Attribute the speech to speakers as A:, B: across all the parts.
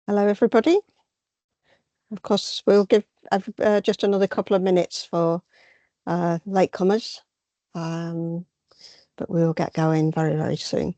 A: Hello, everybody. Of course, we'll give just another couple of minutes for latecomers, but we'll get going very, very soon.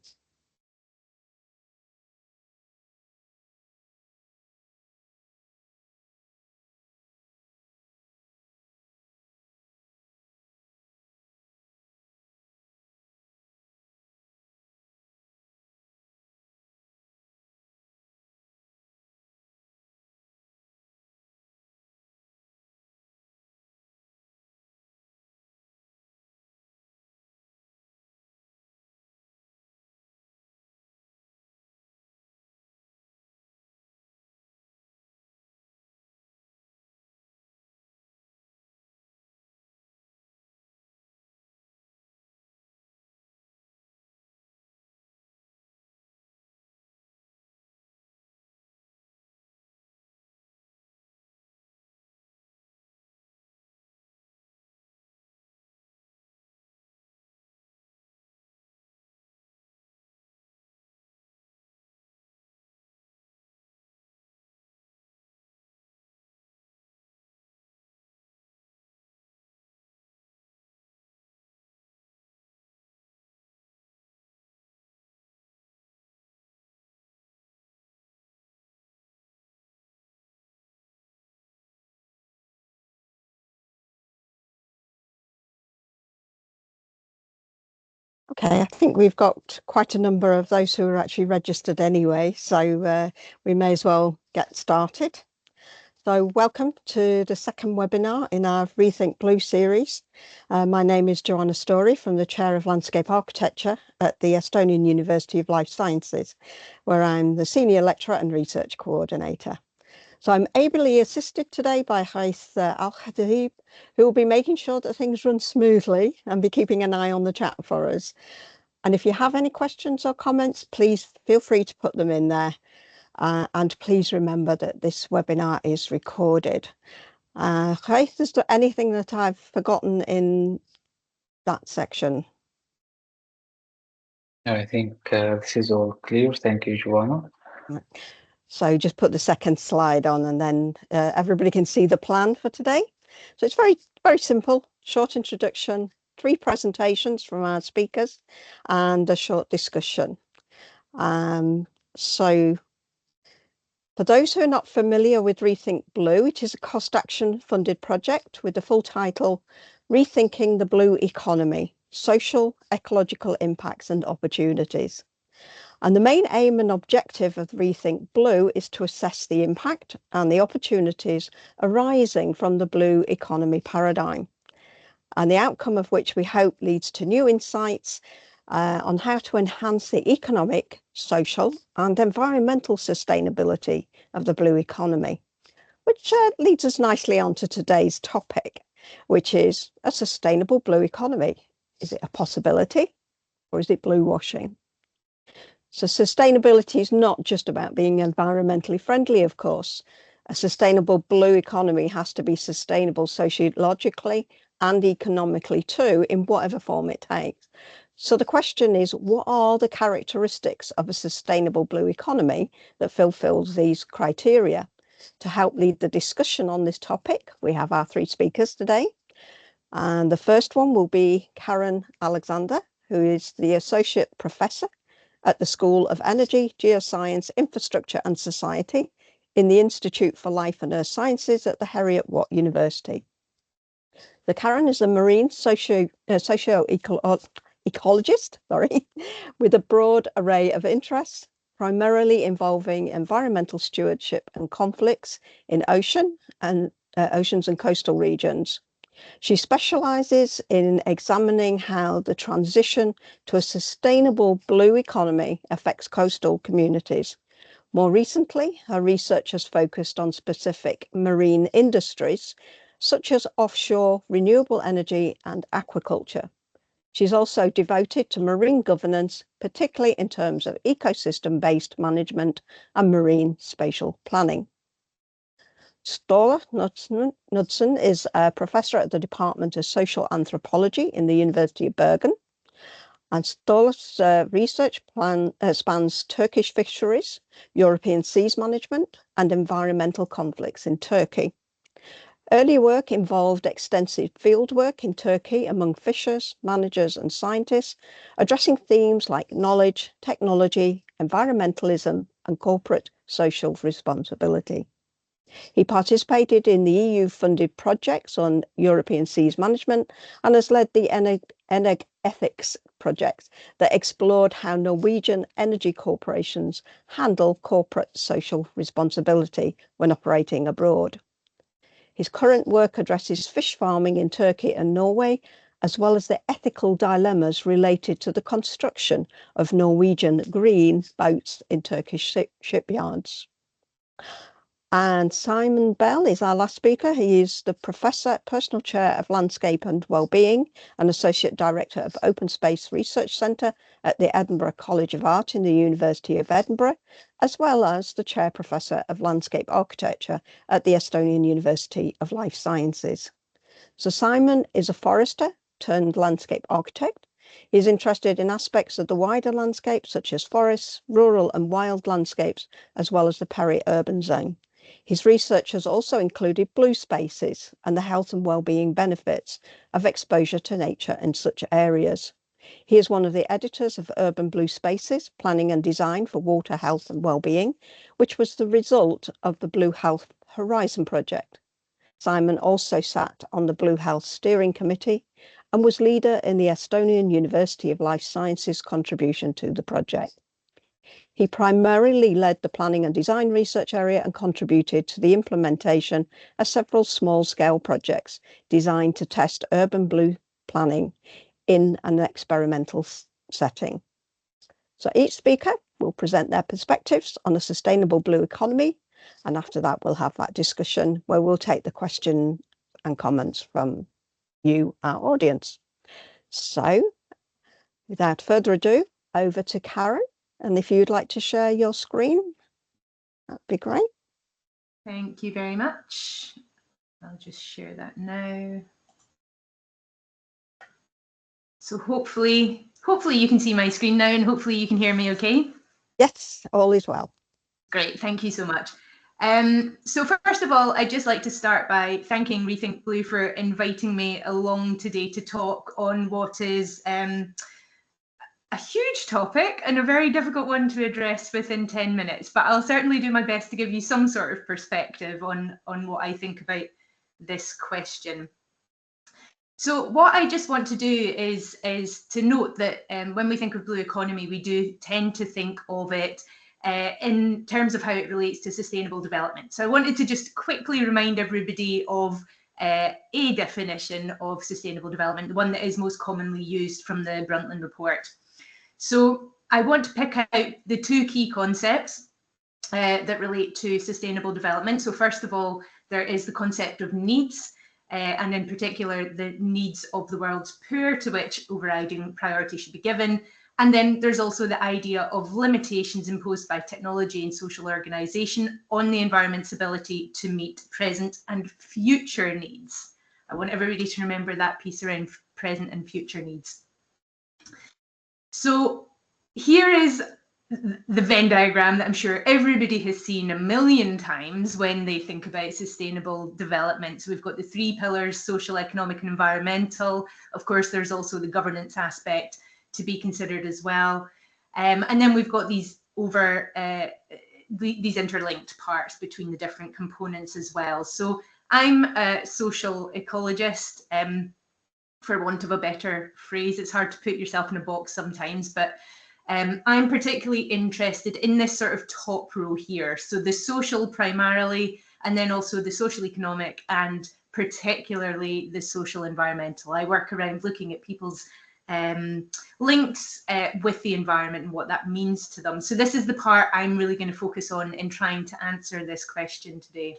A: Okay, I think we've got quite a number of those who are actually registered anyway, so we may as well get started. So welcome to the second webinar in our Rethink Blue series. My name is Joanna Story from the Chair of Landscape Architecture at the Estonian University of Life Sciences, where I'm the Senior Lecturer and Research Coordinator. So I'm ably assisted today by Haith Al-Khadib, who will be making sure that things run smoothly and be keeping an eye on the chat for us. And if you have any questions or comments, please feel free to put them in there. And please remember that this webinar is recorded. Haith, is there anything that I've forgotten in that section?
B: I think this is all clear. Thank you, Joanna.
A: So just put the second slide on and then everybody can see the plan for today. So it's very, very simple, short introduction, 3 presentations from our speakers and a short discussion. So for those who are not familiar with Rethink Blue, it is a cost action funded project with the full title, Rethinking the Blue Economy, Social, Ecological Impacts and Opportunities. And the main aim and objective of Rethink Blue is to assess the impact and the opportunities arising from the blue economy paradigm, and the outcome of which we hope leads to new insights on how to enhance the economic, social and environmental sustainability of the blue economy, which leads us nicely on to today's topic, which is a sustainable blue economy. Is it a possibility or is it blue washing? So sustainability is not just about being environmentally friendly, of course. A sustainable blue economy has to be sustainable sociologically and economically too, in whatever form it takes. So the question is, what are the characteristics of a sustainable blue economy that fulfills these criteria? To help lead the discussion on this topic, we have our 3 speakers today. And the first one will be Karen Alexander, who is the Associate Professor at the School of Energy, Geoscience, Infrastructure and Society in the Institute for Life and Earth Sciences at the Heriot-Watt University. The Karen is a marine socio-ecologist, with a broad array of interests, primarily involving environmental stewardship and conflicts in oceans and coastal regions. She specialises in examining how the transition to a sustainable blue economy affects coastal communities. More recently, her research has focused on specific marine industries, such as offshore renewable energy and aquaculture. She's also devoted to marine governance, particularly in terms of ecosystem-based management and marine spatial planning. Sture Knudsen is a professor at the Department of Social Anthropology in the University of Bergen. And Stolz's research spans Turkish fisheries, European seas management, and environmental conflicts in Turkey. Early work involved extensive field work in Turkey among fishers, managers, and scientists, addressing themes like knowledge, technology, environmentalism, and corporate social responsibility. He participated in the EU-funded projects on European seas management and has led the Ethics project that explored how Norwegian energy corporations handle corporate social responsibility when operating abroad. His current work addresses fish farming in Turkey and Norway, as well as the ethical dilemmas related to the construction of Norwegian green boats in Turkish shipyards. And Simon Bell is our last speaker. He is the Professor, Personal Chair of Landscape and Wellbeing and Associate Director of Open Space Research Centre at the Edinburgh College of Art in the University of Edinburgh, as well as the Chair Professor of Landscape Architecture at the Estonian University of Life Sciences. So Simon is a forester turned landscape architect. He's interested in aspects of the wider landscape, such as forests, rural and wild landscapes, as well as the peri-urban zone. His research has also included blue spaces and the health and well-being benefits of exposure to nature in such areas. He is one of the editors of Urban Blue Spaces, Planning and Design for Water Health and Wellbeing, which was the result of the Blue Health Horizon project. Simon also sat on the Blue Health Steering Committee and was leader in the Estonian University of Life Sciences contribution to the project. He primarily led the planning and design research area and contributed to the implementation of several small-scale projects designed to test urban blue planning in an experimental setting. So each speaker will present their perspectives on a sustainable blue economy, and after that we'll have that discussion where we'll take the question and comments from you, our audience. So without further ado, over to Karen. And if you'd like to share your screen, that'd be great.
C: Thank you very much. I'll just share that now. So hopefully you can see my screen now and hopefully you can hear me okay.
A: Yes, all is well.
C: Great, thank you so much. So first of all, I'd just like to start by thanking Rethink Blue for inviting me along today to talk on what is a huge topic and a very difficult one to address within 10 minutes, but I'll certainly do my best to give you some sort of perspective on what I think about this question. So what I just want to do is to note that when we think of blue economy, we do tend to think of it in terms of how it relates to sustainable development. So I wanted to just quickly remind everybody of a definition of sustainable development, the one that is most commonly used from the Brundtland Report. So I want to pick out the two key concepts that relate to sustainable development. So first of all, there is the concept of needs, and in particular, the needs of the world's poor, to which overriding priority should be given. And then there's also the idea of limitations imposed by technology and social organization on the environment's ability to meet present and future needs. I want everybody to remember that piece around present and future needs. So here is the Venn diagram that I'm sure everybody has seen a million times when they think about sustainable development. So we've got the three pillars: social, economic, and environmental. Of course, there's also the governance aspect to be considered as well. And then we've got these these interlinked parts between the different components as well. So I'm a social ecologist, for want of a better phrase. It's hard to put yourself in a box sometimes, but I'm particularly interested in this sort of top row here. So the social primarily, and then also the social economic, and particularly the social environmental. I work around looking at people's links with the environment and what that means to them. So this is the part I'm really going to focus on in trying to answer this question today.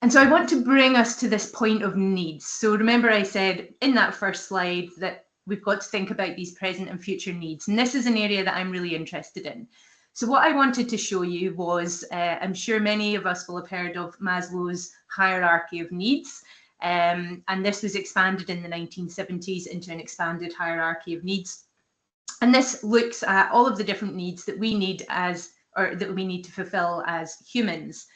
C: And so I want to bring us to this point of needs. So remember I said in that first slide that we've got to think about these present and future needs. And this is an area that I'm really interested in. So what I wanted to show you was, I'm sure many of us will have heard of Maslow's hierarchy of needs. And this was expanded in the 1970s into an expanded hierarchy of needs. And this looks at all of the different needs that we need that we need to fulfill as humans.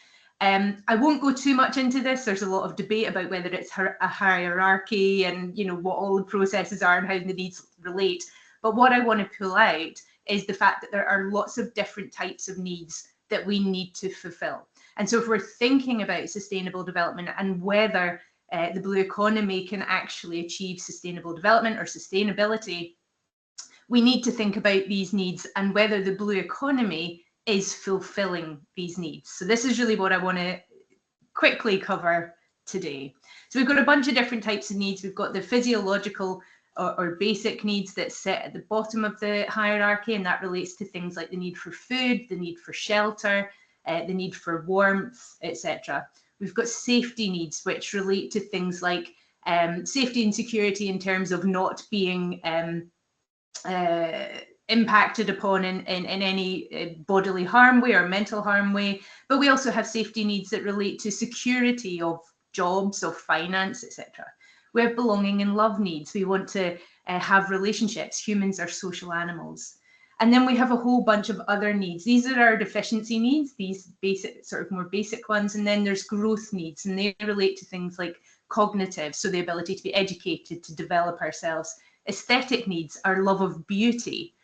C: I won't go too much into this. There's a lot of debate about whether it's a hierarchy and, you know, what all the processes are and how the needs relate. But what I want to pull out is the fact that there are lots of different types of needs that we need to fulfill. And so if we're thinking about sustainable development and whether the blue economy can actually achieve sustainable development or sustainability, we need to think about these needs and whether the blue economy is fulfilling these needs. So this is really what I want to quickly cover today. So we've got a bunch of different types of needs. We've got the physiological or basic needs that sit at the bottom of the hierarchy, and that relates to things like the need for food, the need for shelter, the need for warmth, etc. We've got safety needs, which relate to things like safety and security in terms of not being impacted upon in any bodily harm way or mental harm way. But we also have safety needs that relate to security of jobs, of finance, etc. We have belonging and love needs. We want to have relationships. Humans are social animals. And then we have a whole bunch of other needs. These are our deficiency needs, these basic, sort of more basic ones. And then there's growth needs, and they relate to things like cognitive, so the ability to be educated, to develop ourselves. Aesthetic needs, our love of beauty.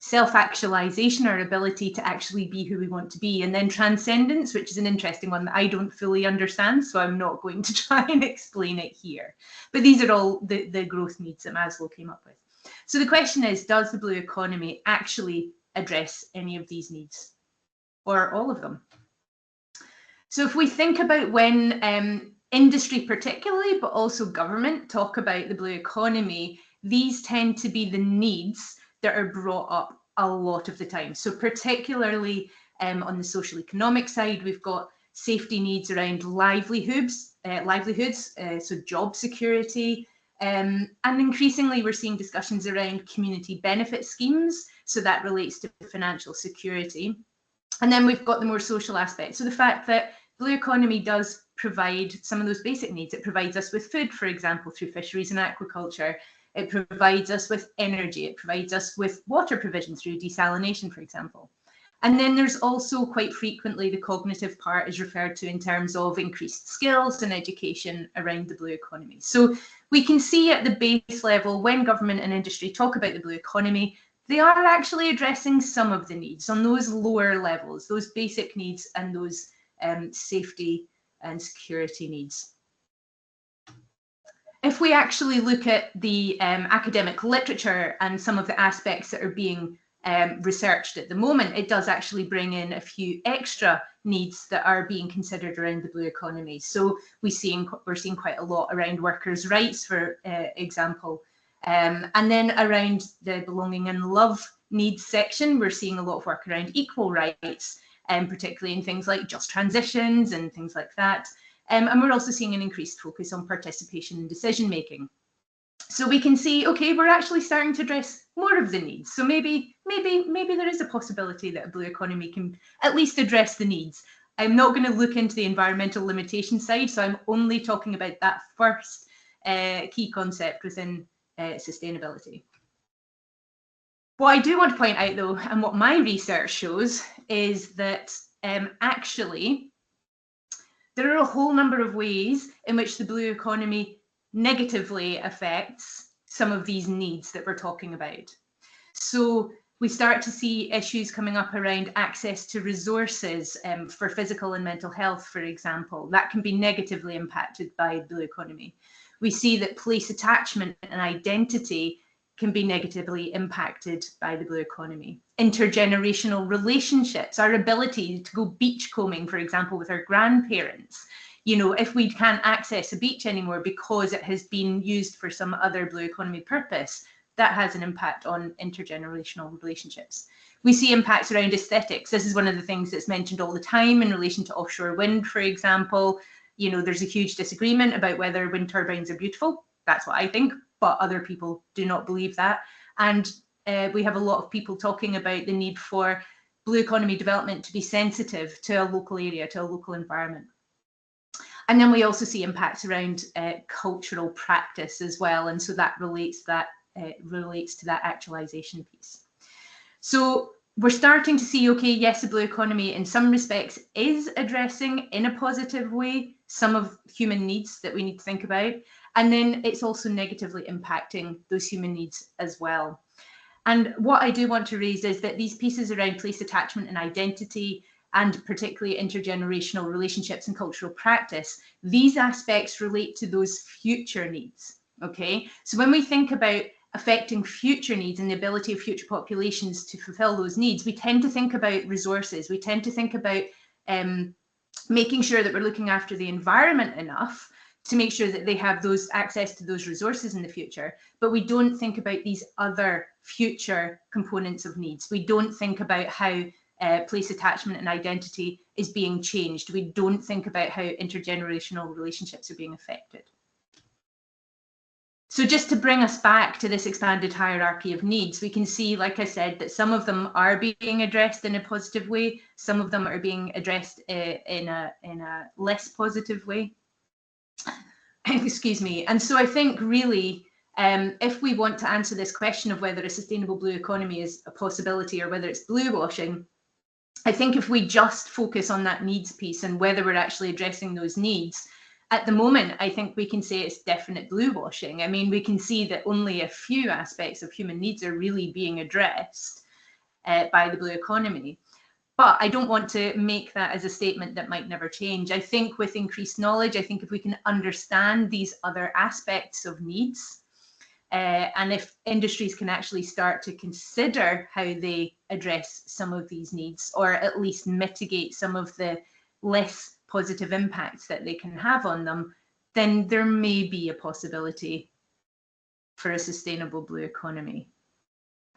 C: Self-actualization, our ability to actually be who we want to be. And then transcendence, which is an interesting one that I don't fully understand, so I'm not going to try and explain it here. But these are all the growth needs that Maslow came up with. So the question is, does the blue economy actually address any of these needs, or all of them? So if we think about when industry particularly, but also government, talk about the blue economy, these tend to be the needs that are brought up a lot of the time. So particularly on the social economic side, we've got safety needs around livelihoods, so job security, and increasingly we're seeing discussions around community benefit schemes. So that relates to financial security. And then we've got the more social aspect. So the fact that blue economy does provide some of those basic needs. It provides us with food, for example, through fisheries and aquaculture. It provides us with energy. It provides us with water provision through desalination, for example. And then there's also quite frequently the cognitive part is referred to in terms of increased skills and education around the blue economy. So we can see at the base level, when government and industry talk about the blue economy, they are actually addressing some of the needs on those lower levels, those basic needs and those safety and security needs. If we actually look at the academic literature and some of the aspects that are being researched at the moment, it does actually bring in a few extra needs that are being considered around the blue economy. So we're seeing quite a lot around workers' rights, for example. And then around the belonging and love needs section, we're seeing a lot of work around equal rights, particularly in things like just transitions and things like that. And we're also seeing an increased focus on participation in decision making. So we can see, okay, we're actually starting to address more of the needs. So maybe there is a possibility that a blue economy can at least address the needs. I'm not going to look into the environmental limitation side, so I'm only talking about that first key concept within sustainability. What I do want to point out, though, and what my research shows, is that actually there are a whole number of ways in which the blue economy negatively affects some of these needs that we're talking about. So we start to see issues coming up around access to resources for physical and mental health, for example. That can be negatively impacted by the blue economy. We see that place attachment and identity can be negatively impacted by the blue economy. Intergenerational relationships, our ability to go beachcombing, for example, with our grandparents. You know, if we can't access a beach anymore because it has been used for some other blue economy purpose, that has an impact on intergenerational relationships. We see impacts around aesthetics. This is one of the things that's mentioned all the time in relation to offshore wind, for example. You know, there's a huge disagreement about whether wind turbines are beautiful. That's what I think, but other people do not believe that. And we have a lot of people talking about the need for blue economy development to be sensitive to a local area, to a local environment. And then we also see impacts around cultural practice as well, and so that relates to that actualization piece. So we're starting to see, okay, yes, the blue economy in some respects is addressing in a positive way some of human needs that we need to think about, and then it's also negatively impacting those human needs as well. And what I do want to raise is that these pieces around place attachment and identity, and particularly intergenerational relationships and cultural practice, these aspects relate to those future needs, okay? So when we think about affecting future needs and the ability of future populations to fulfill those needs, we tend to think about resources. We tend to think about making sure that we're looking after the environment enough to make sure that they have those access to those resources in the future. But we don't think about these other future components of needs. We don't think about how place attachment and identity is being changed. We don't think about how intergenerational relationships are being affected. So just to bring us back to this expanded hierarchy of needs, we can see, like I said, that some of them are being addressed in a positive way. Some of them are being addressed in a less positive way. Excuse me. And so I think really, if we want to answer this question of whether a sustainable blue economy is a possibility or whether it's blue washing, I think if we just focus on that needs piece and whether we're actually addressing those needs, at the moment, I think we can say it's definite blue washing. I mean, we can see that only a few aspects of human needs are really being addressed by the blue economy. But I don't want to make that as a statement that might never change. I think with increased knowledge, I think if we can understand these other aspects of needs, and if industries can actually start to consider how they address some of these needs, or at least mitigate some of the less positive impacts that they can have on them, then there may be a possibility for a sustainable blue economy.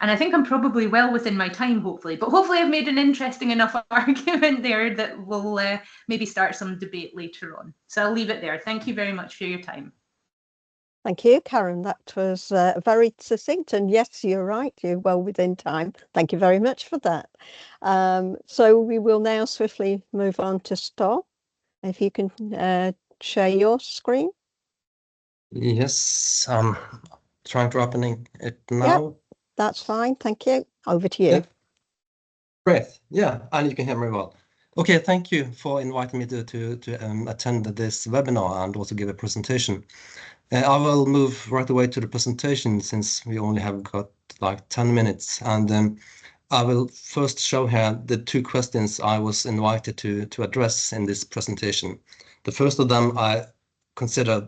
C: And I think I'm probably well within my time, hopefully, but hopefully I've made an interesting enough argument there that will maybe start some debate later on. So I'll leave it there. Thank you very much for your time.
A: Thank you, Karen. That was very succinct. And yes, you're right. You're well within time. Thank you very much for that. So we will now swiftly move on to Stoll. If you can share your screen.
D: Yes, I'm trying to open it now.
A: Yep, that's fine. Thank you. Over to you.
D: Yep. Great. Yeah, and you can hear me well. Okay, thank you for inviting me to attend this webinar and also give a presentation. I will move right away to the presentation since we only have got like 10 minutes. And I will first show here the two questions I was invited to address in this presentation. The first of them I consider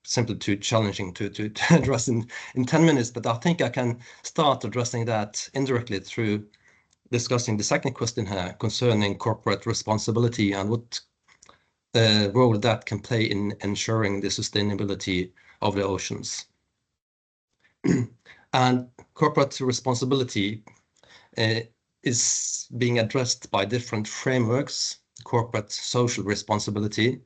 D: simply too challenging to address in 10 minutes, but I think I can start addressing that indirectly through discussing the second question here concerning corporate responsibility and what role that can play in ensuring the sustainability of the oceans. And corporate responsibility is being addressed by different frameworks: corporate social responsibility,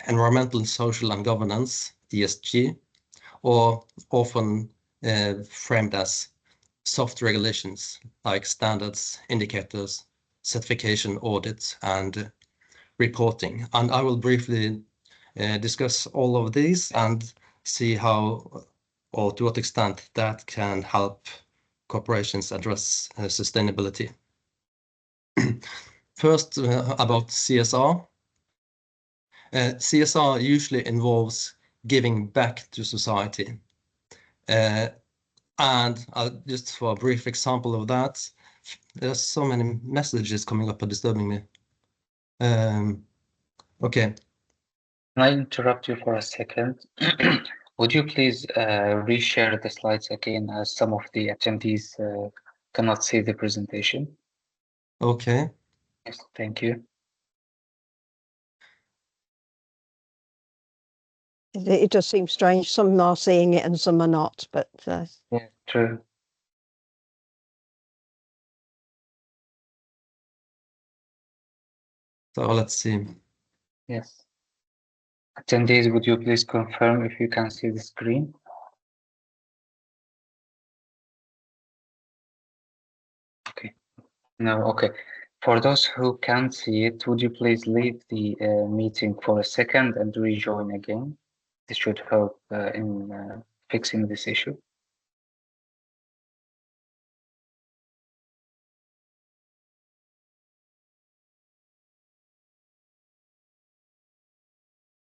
D: environmental, social and governance, ESG, or often framed as soft regulations like standards, indicators, certification, audits, and reporting. And I will briefly discuss all of these and see how or to what extent that can help corporations address sustainability. First, about CSR. CSR usually involves giving back to society. And just for a brief example of that, there's so many messages coming up and disturbing me. Okay.
B: Can I interrupt you for a second? Would you please reshare the slides again, as some of the attendees cannot see the presentation?
D: Okay.
B: Yes, thank you.
A: It does seem strange. Some are seeing it and some are not, but
B: Yeah, true.
D: So let's see.
B: Yes. Attendees, would you please confirm if you can see the screen? Okay. No, okay. For those who can't see it, would you please leave the meeting for a second and rejoin again? This should help in fixing this issue.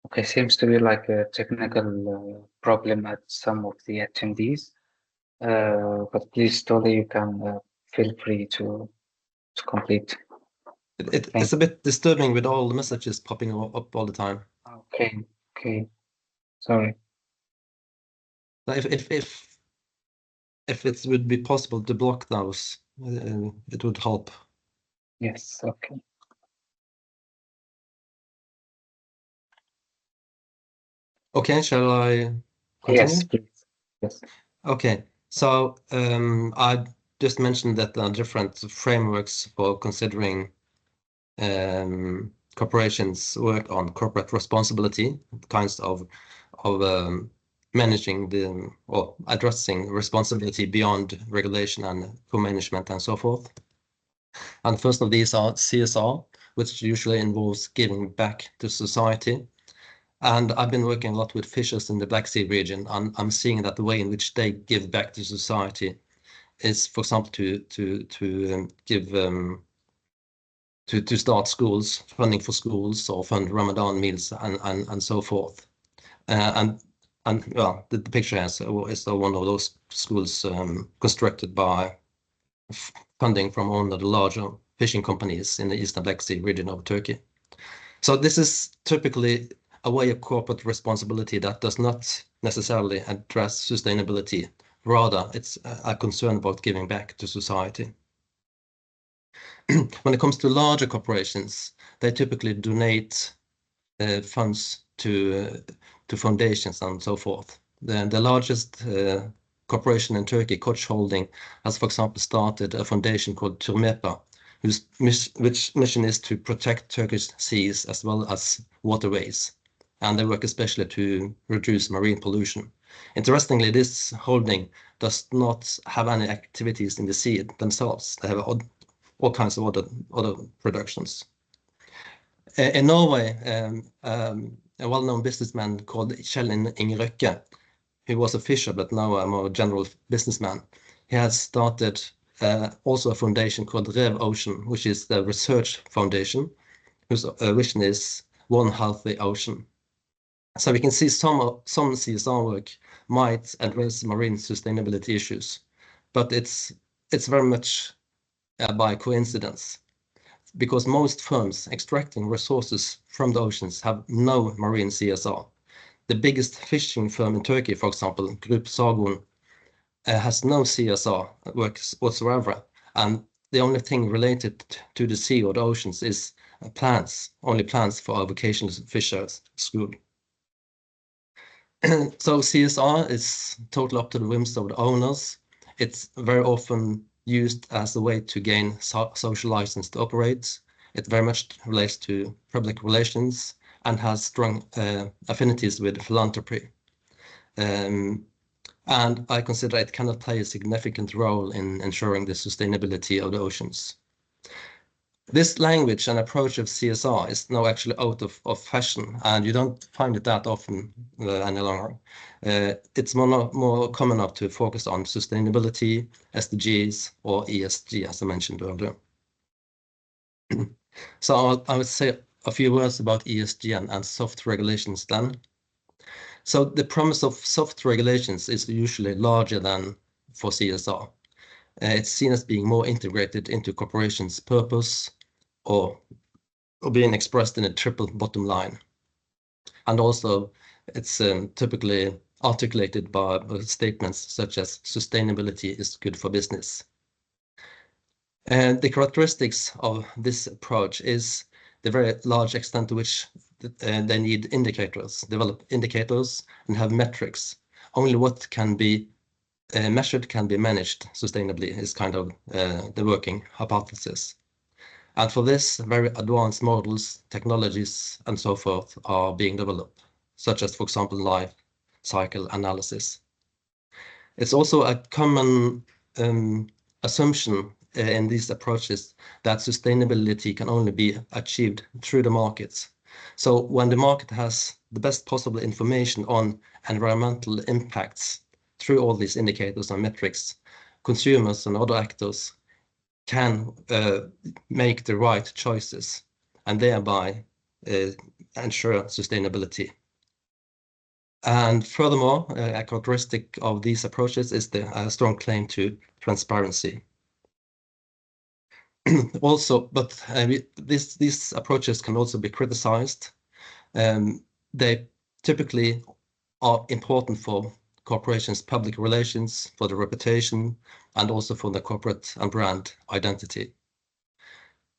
B: Okay, seems to be like a technical problem at some of the attendees. But please, Tolly, you can feel free to complete.
D: It's a bit disturbing with all the messages popping up all the time.
B: Okay, sorry.
D: If it would be possible to block those, it would help.
B: Yes, okay.
D: Okay, shall I continue?
B: Yes, please. Yes.
D: Okay, so I just mentioned that there are different frameworks for considering corporations work on corporate responsibility, kinds of managing or addressing responsibility beyond regulation and co-management and so forth. And first of these are CSR, which usually involves giving back to society. And I've been working a lot with fishers in the Black Sea region, and I'm seeing that the way in which they give back to society is, for example, to start schools, funding for schools, or fund Ramadan meals and so forth. And well, the picture is one of those schools constructed by funding from one of the larger fishing companies in the Eastern Black Sea region of Turkey. So this is typically a way of corporate responsibility that does not necessarily address sustainability. Rather, it's a concern about giving back to society. When it comes to larger corporations, they typically donate funds to foundations and so forth. The largest corporation in Turkey, Koç Holding, has, for example, started a foundation called Turmepa, which mission is to protect Turkish seas as well as waterways. And they work especially to reduce marine pollution. Interestingly, this holding does not have any activities in the sea themselves. They have all kinds of other productions. In Norway, a well-known businessman called Kjell Inge Røkke, who was a fisher but now a more general businessman, he has started also a foundation called Rev Ocean, which is the research foundation, whose vision is one healthy ocean. So we can see some CSR work might address marine sustainability issues, but it's very much by coincidence, because most firms extracting resources from the oceans have no marine CSR. The biggest fishing firm in Turkey, for example, Group Sargon, has no CSR works whatsoever, and the only thing related to the sea or the oceans is only plants for our vocational fishers school. So CSR is totally up to the whims of the owners. It's very often used as a way to gain social license to operate. It very much relates to public relations and has strong affinities with philanthropy. And I consider it cannot play a significant role in ensuring the sustainability of the oceans. This language and approach of CSR is now actually out of fashion, and you don't find it that often any longer. It's more common enough to focus on sustainability, SDGs, or ESG, as I mentioned earlier. So I would say a few words about ESG and soft regulations then. So the promise of soft regulations is usually larger than for CSR. It's seen as being more integrated into corporations' purpose, or being expressed in a triple bottom line. And also it's typically articulated by statements such as sustainability is good for business. And the characteristics of this approach is the very large extent to which they need indicators, develop indicators and have metrics. Only what can be measured can be managed sustainably is kind of the working hypothesis. And for this, very advanced models, technologies, and so forth are being developed, such as, for example, life cycle analysis. It's also a common assumption in these approaches that sustainability can only be achieved through the markets. So when the market has the best possible information on environmental impacts through all these indicators and metrics, consumers and other actors can make the right choices and thereby ensure sustainability. And furthermore, a characteristic of these approaches is the strong claim to transparency. Also, but these approaches can also be criticized. They typically are important for corporations' public relations, for the reputation, and also for the corporate and brand identity.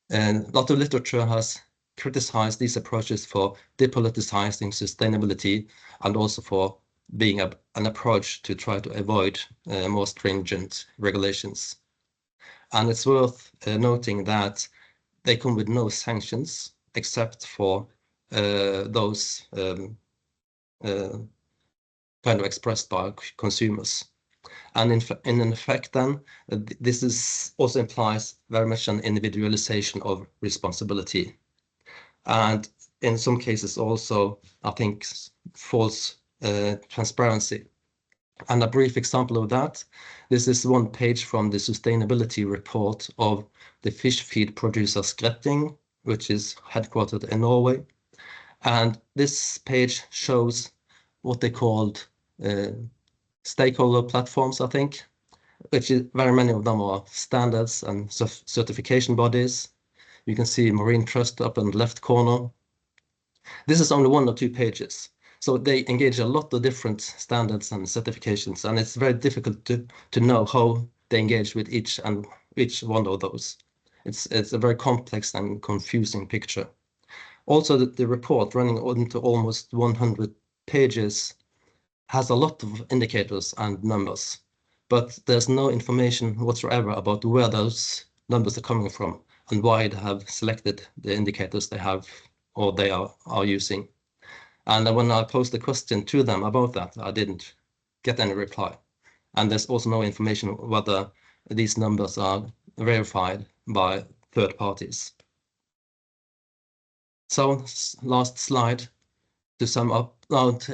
D: And a lot of literature has criticized these approaches for depoliticizing sustainability and also for being an approach to try to avoid more stringent regulations. And it's worth noting that they come with no sanctions except for those kind of expressed by consumers. And in effect then, this is also implies very much an individualization of responsibility. And in some cases also, I think, false transparency. And a brief example of that, this is one page from the sustainability report of the fish feed producer Skretting, which is headquartered in Norway. And this page shows what they called stakeholder platforms, I think, which is very many of them are standards and certification bodies. You can see Marine Trust up in the left corner. This is only 1 or 2 pages. So they engage a lot of different standards and certifications, and it's very difficult to know how they engage with each one of those. It's a very complex and confusing picture. Also, the report, running into almost 100 pages, has a lot of indicators and numbers, but there's no information whatsoever about where those numbers are coming from and why they have selected the indicators they have or they are using. And when I posed the question to them about that, I didn't get any reply. And there's also no information whether these numbers are verified by third parties. So last slide to sum up, not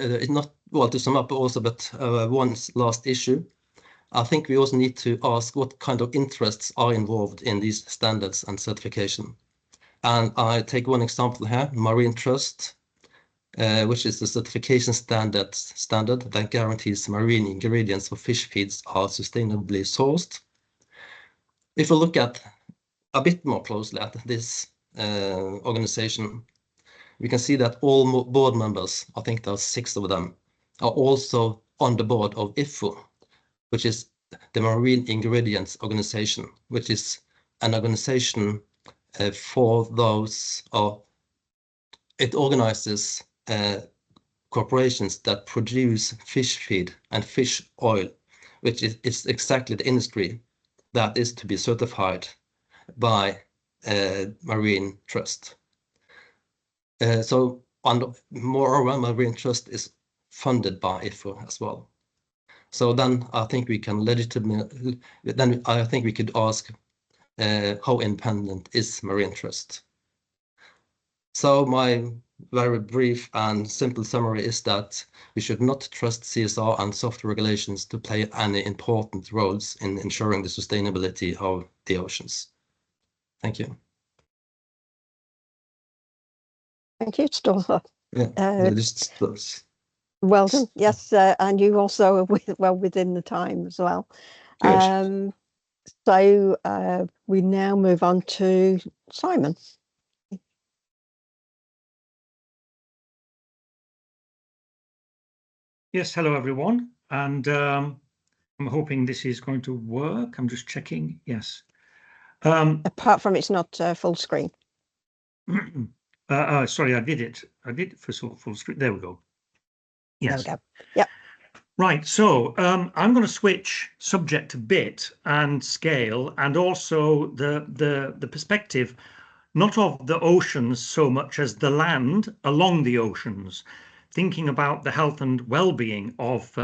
D: well to sum up also, but one last issue. I think we also need to ask what kind of interests are involved in these standards and certification. And I take one example here, Marine Trust, which is the certification standard that guarantees marine ingredients for fish feeds are sustainably sourced. If we look at a bit more closely at this organization, we can see that all board members, I think there are 6 of them, are also on the board of IFO, which is the Marine Ingredients Organization, which is an organization for those, or it organizes corporations that produce fish feed and fish oil, which is exactly the industry that is to be certified by Marine Trust. So, and moreover, Marine Trust is funded by IFO as well. So then I think we can legitimately, then I think we could ask how independent is Marine Trust? So my very brief and simple summary is that we should not trust CSR and soft regulations to play any important roles in ensuring the sustainability of the oceans. Thank you.
A: Thank you, Ståle.
D: Yeah,
A: well done. Yes, and you also are well within the time as well. So we now move on to Simon.
E: Yes, hello everyone, and I'm hoping this is going to work. I'm just checking. Yes.
A: Apart from it's not full screen.
E: Sorry, I did it. I did it for full screen. There we go. Yes.
A: There we go. Yep.
E: Right. So I'm going to switch subject a bit and scale, and also the perspective, not of the oceans so much as the land along the oceans, thinking about the health and well-being of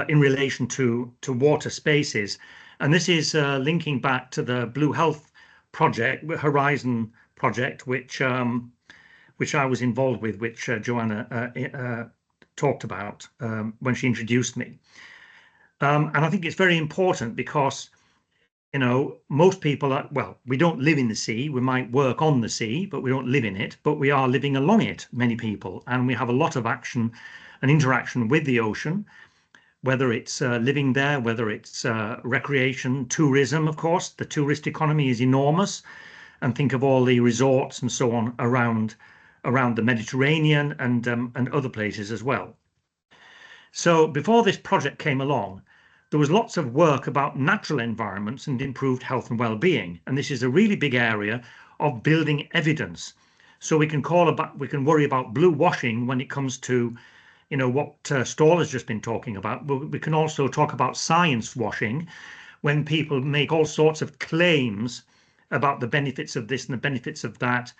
E: in relation to water spaces. And this is linking back to the Blue Health project, Horizon project, which I was involved with, which Joanna talked about when she introduced me. And I think it's very important because, you know, most people are, well, we don't live in the sea. We might work on the sea, but we don't live in it. But we are living along it, many people. And we have a lot of action and interaction with the ocean, whether it's living there, whether it's recreation, tourism, of course. The tourist economy is enormous. And think of all the resorts and so on around the Mediterranean and other places as well. So before this project came along, there was lots of work about natural environments and improved health and well-being. And this is a really big area of building evidence. So we can worry about blue washing when it comes to, you know, what Ståle has just been talking about. But we can also talk about science washing when people make all sorts of claims about the benefits of this and the benefits of that,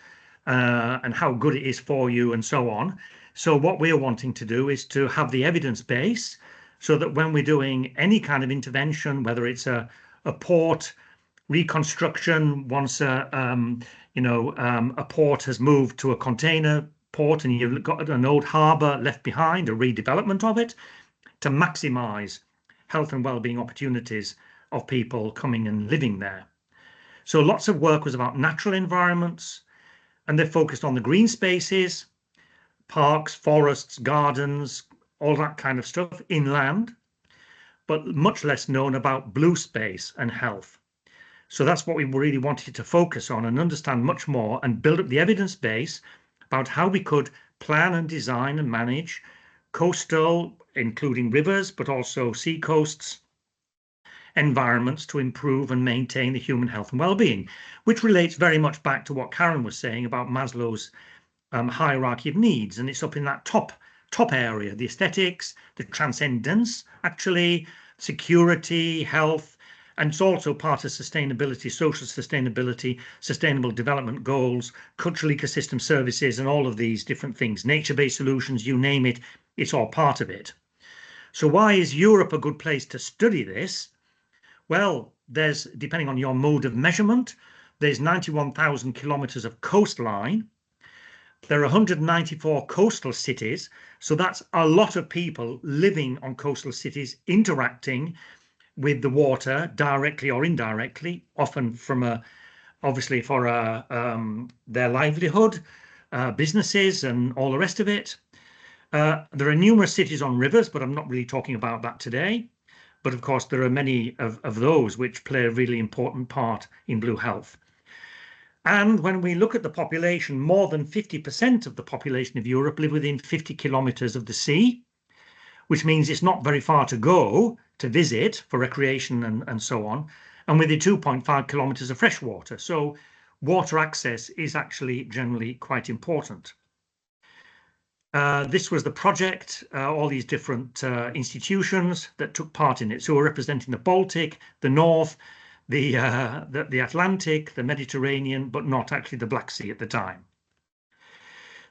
E: and how good it is for you and so on. So what we're wanting to do is to have the evidence base so that when we're doing any kind of intervention, whether it's a port reconstruction, once a port has moved to a container port and you've got an old harbour left behind, a redevelopment of it, to maximise health and well-being opportunities of people coming and living there. So lots of work was about natural environments, and they focused on the green spaces, parks, forests, gardens, all that kind of stuff, inland, but much less known about blue space and health. So that's what we really wanted to focus on and understand much more and build up the evidence base about how we could plan and design and manage coastal, including rivers, but also sea coasts, environments to improve and maintain the human health and well-being, which relates very much back to what Karen was saying about Maslow's hierarchy of needs. And it's up in that top area, the aesthetics, the transcendence, actually, security, health, and it's also part of sustainability, social sustainability, sustainable development goals, cultural ecosystem services, and all of these different things, nature-based solutions, you name it, it's all part of it. So why is Europe a good place to study this? Well, there's, depending on your mode of measurement, there's 91,000 kilometers of coastline. There are 194 coastal cities. So that's a lot of people living on coastal cities, interacting with the water directly or indirectly, often from obviously for their livelihood, businesses and all the rest of it. There are numerous cities on rivers, but I'm not really talking about that today. But of course, there are many of those which play a really important part in blue health. And when we look at the population, more than 50% of the population of Europe live within 50 kilometers of the sea, which means it's not very far to go to visit for recreation and so on, and within 2.5 kilometers of fresh water. So water access is actually generally quite important. This was the project, all these different institutions that took part in it. So we're representing the Baltic, the North, the Atlantic, the Mediterranean, but not actually the Black Sea at the time.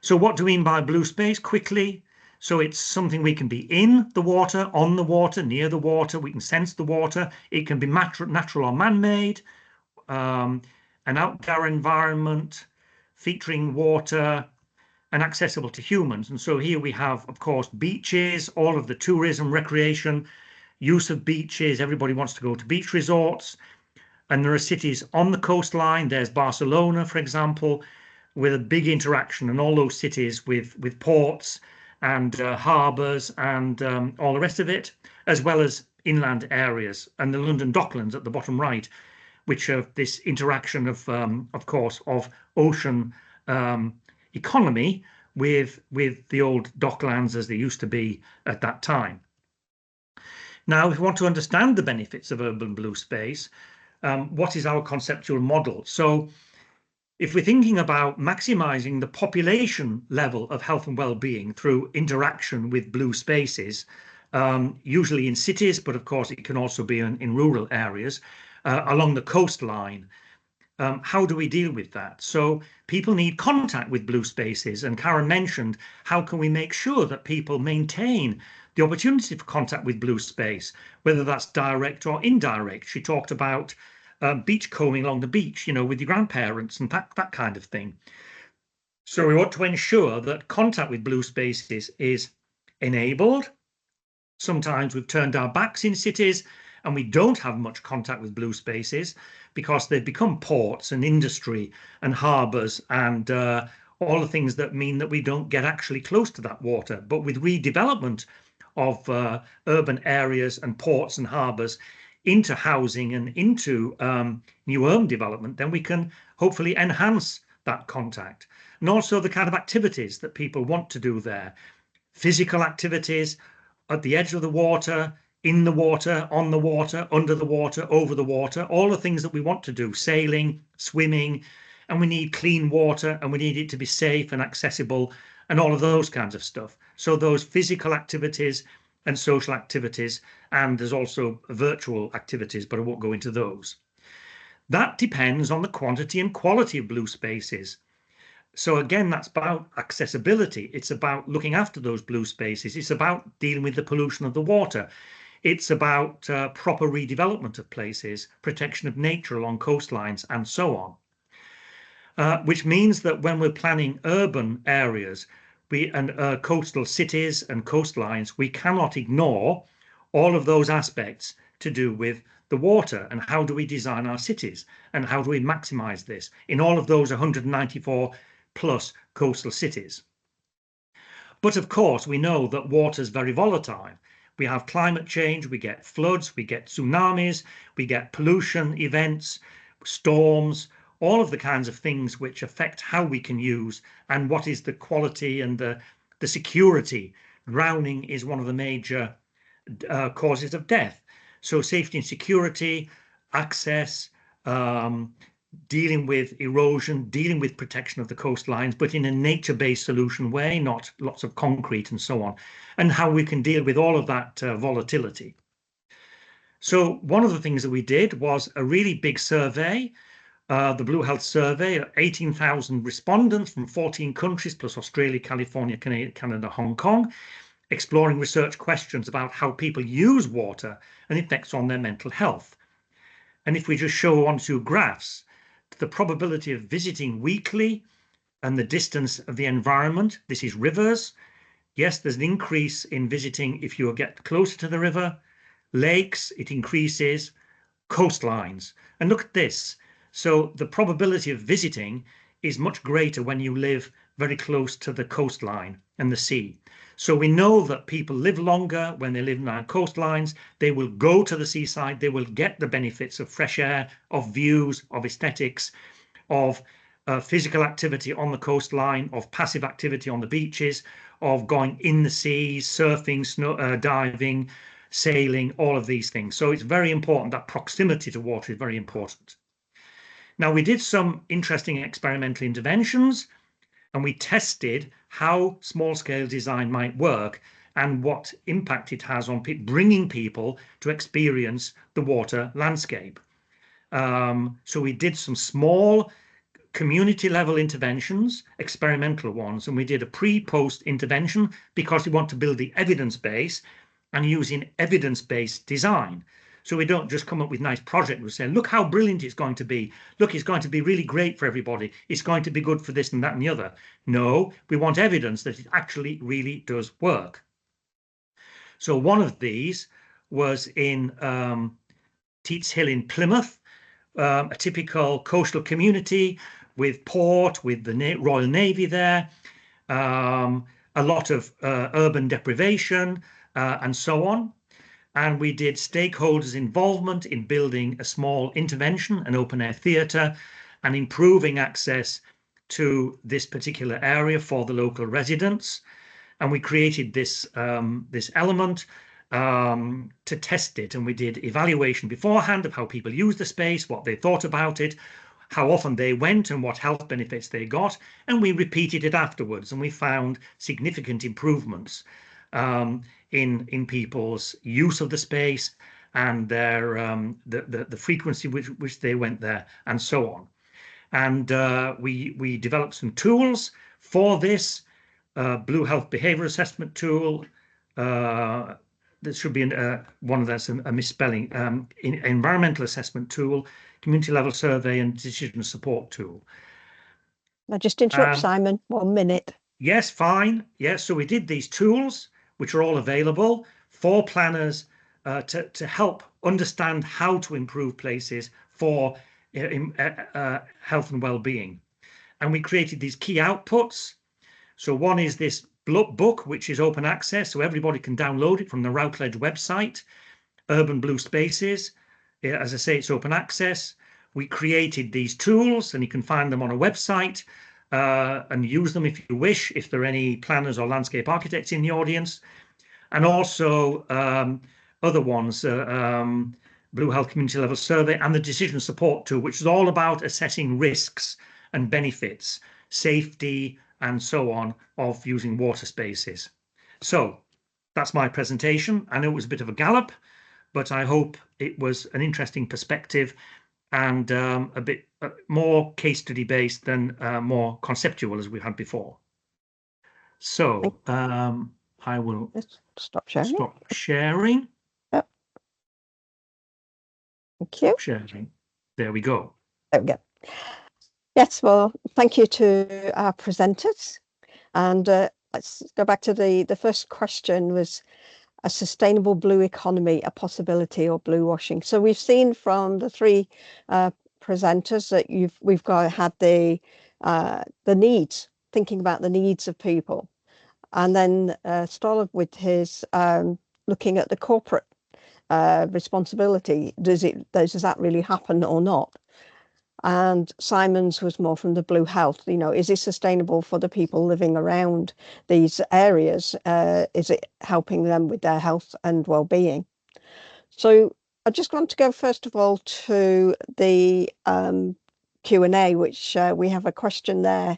E: So what do we mean by blue space? Quickly, so it's something we can be in the water, on the water, near the water. We can sense the water. It can be natural or man-made, an outdoor environment, featuring water, and accessible to humans. And so here we have, of course, beaches, all of the tourism, recreation, use of beaches. Everybody wants to go to beach resorts. And there are cities on the coastline. There's Barcelona, for example, with a big interaction, and all those cities with ports and harbours and all the rest of it, as well as inland areas and the London Docklands at the bottom right, which are this interaction of course, of ocean economy with the old docklands as they used to be at that time. Now, if we want to understand the benefits of urban blue space, what is our conceptual model? So if we're thinking about maximizing the population level of health and well-being through interaction with blue spaces, usually in cities, but of course it can also be in rural areas, along the coastline, how do we deal with that? So people need contact with blue spaces, and Karen mentioned, how can we make sure that people maintain the opportunity for contact with blue space, whether that's direct or indirect. She talked about beach combing along the beach, you know, with your grandparents and that kind of thing. So we want to ensure that contact with blue spaces is enabled. Sometimes we've turned our backs in cities and we don't have much contact with blue spaces because they've become ports and industry and harbours and all the things that mean that we don't get actually close to that water. But with redevelopment of urban areas and ports and harbours into housing and into new urban development, then we can hopefully enhance that contact. And also the kind of activities that people want to do there. Physical activities at the edge of the water, in the water, on the water, under the water, over the water, all the things that we want to do, sailing, swimming, and we need clean water and we need it to be safe and accessible and all of those kinds of stuff. So those physical activities and social activities, and there's also virtual activities, but I won't go into those. That depends on the quantity and quality of blue spaces. So again, that's about accessibility. It's about looking after those blue spaces. It's about dealing with the pollution of the water. It's about proper redevelopment of places, protection of nature along coastlines, and so on. Which means that when we're planning urban areas and coastal cities and coastlines, we cannot ignore all of those aspects to do with the water and how do we design our cities and how do we maximize this in all of those 194 plus coastal cities. But of course, we know that water is very volatile. We have climate change, we get floods, we get tsunamis, we get pollution events, storms, all of the kinds of things which affect how we can use and what is the quality and the security. Drowning is one of the major causes of death. So safety and security, access, dealing with erosion, dealing with protection of the coastlines, but in a nature-based solution way, not lots of concrete and so on, and how we can deal with all of that volatility. So one of the things that we did was a really big survey, the Blue Health Survey, 18,000 respondents from 14 countries, plus Australia, California, Canada, Hong Kong, exploring research questions about how people use water and effects on their mental health. And if we just show 1 or 2 graphs, the probability of visiting weekly and the distance of the environment, this is rivers. Yes, there's an increase in visiting if you get closer to the river. Lakes, it increases. Coastlines. And look at this. So the probability of visiting is much greater when you live very close to the coastline and the sea. So we know that people live longer when they live around coastlines. They will go to the seaside. They will get the benefits of fresh air, of views, of aesthetics, of physical activity on the coastline, of passive activity on the beaches, of going in the seas, surfing, diving, sailing, all of these things. So it's very important that proximity to water is very important. Now, we did some interesting experimental interventions and we tested how small-scale design might work and what impact it has on bringing people to experience the water landscape. So we did some small community-level interventions, experimental ones, and we did a pre-post intervention because we want to build the evidence base and using evidence-based design. So we don't just come up with nice projects. We say, look how brilliant it's going to be. Look, it's going to be really great for everybody. It's going to be good for this and that and the other. No, we want evidence that it actually really does work. So one of these was in Teats Hill in Plymouth, a typical coastal community with port, with the Royal Navy there, a lot of urban deprivation and so on. And we did stakeholders' involvement in building a small intervention, an open-air theatre, and improving access to this particular area for the local residents. And we created this, this element to test it. And we did evaluation beforehand of how people use the space, what they thought about it, how often they went and what health benefits they got. And we repeated it afterwards. And we found significant improvements in people's use of the space and their the frequency which they went there and so on. And we developed some tools for this Blue Health Behavior Assessment tool, there should be one of that's a misspelling. Environmental assessment tool, community level survey, and decision support tool.
A: Now just interrupt Simon, 1 minute.
E: Yes, fine. Yes, so we did these tools, which are all available for planners to help understand how to improve places for health and well-being. And we created these key outputs. So one is this book, which is open access, so everybody can download it from the Routledge website, Urban Blue Spaces. As I say, it's open access. We created these tools, and you can find them on a website and use them if you wish, if there are any planners or landscape architects in the audience. And also other ones, Blue Health Community Level Survey and the Decision Support Tool, which is all about assessing risks and benefits, safety, and so on of using water spaces. So that's my presentation. I know it was a bit of a gallop, but I hope it was an interesting perspective and a bit more case study based than more conceptual as we had before. So I will
A: stop sharing.
E: Stop sharing.
A: Yep. Thank you.
E: Sharing. There we go.
A: There we go. Yes, well, thank you to our presenters. And let's go back to the first question was, a sustainable blue economy, a possibility or blue washing? So we've seen from the three presenters that we've had the needs, thinking about the needs of people. And then Stolov with his looking at the corporate responsibility. Does that really happen or not? And Simon's was more from the blue health. You know, is it sustainable for the people living around these areas? Is it helping them with their health and well-being? So I just want to go first of all to the Q&A, which we have a question there.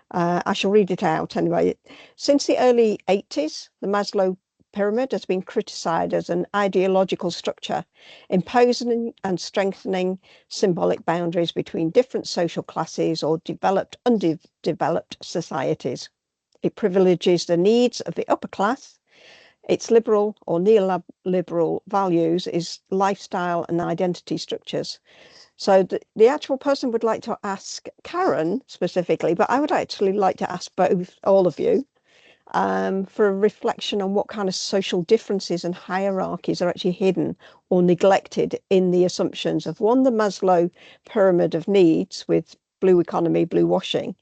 A: I shall read it out anyway. Since the early 80s, the Maslow pyramid has been criticised as an ideological structure, imposing and strengthening symbolic boundaries between different social classes or developed, undeveloped societies. It privileges the needs of the upper class. Its liberal or neoliberal values is lifestyle and identity structures. So the actual person would like to ask Karen specifically, but I would actually like to ask all of you, for a reflection on what kind of social differences and hierarchies are actually hidden or neglected in the assumptions of the Maslow pyramid of needs with blue economy, blue washing.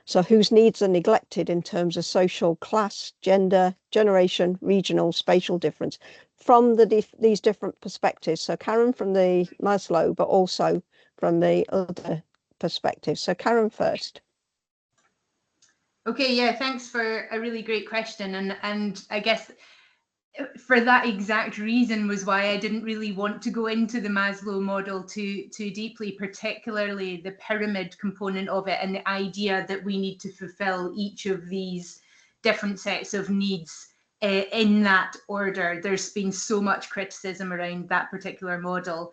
A: So whose needs are neglected in terms of social, class, gender, generation, regional, spatial difference from these different perspectives. So Karen from the Maslow, but also from the other perspectives. So Karen first.
C: Okay, yeah, thanks for a really great question. And I guess for that exact reason was why I didn't really want to go into the Maslow model too deeply, particularly the pyramid component of it and the idea that we need to fulfill each of these different sets of needs in that order. There's been so much criticism around that particular model.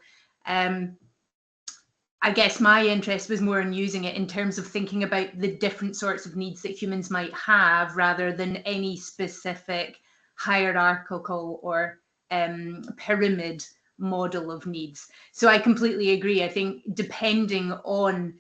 C: I guess my interest was more in using it in terms of thinking about the different sorts of needs that humans might have rather than any specific hierarchical or pyramid model of needs. So I completely agree. I think depending on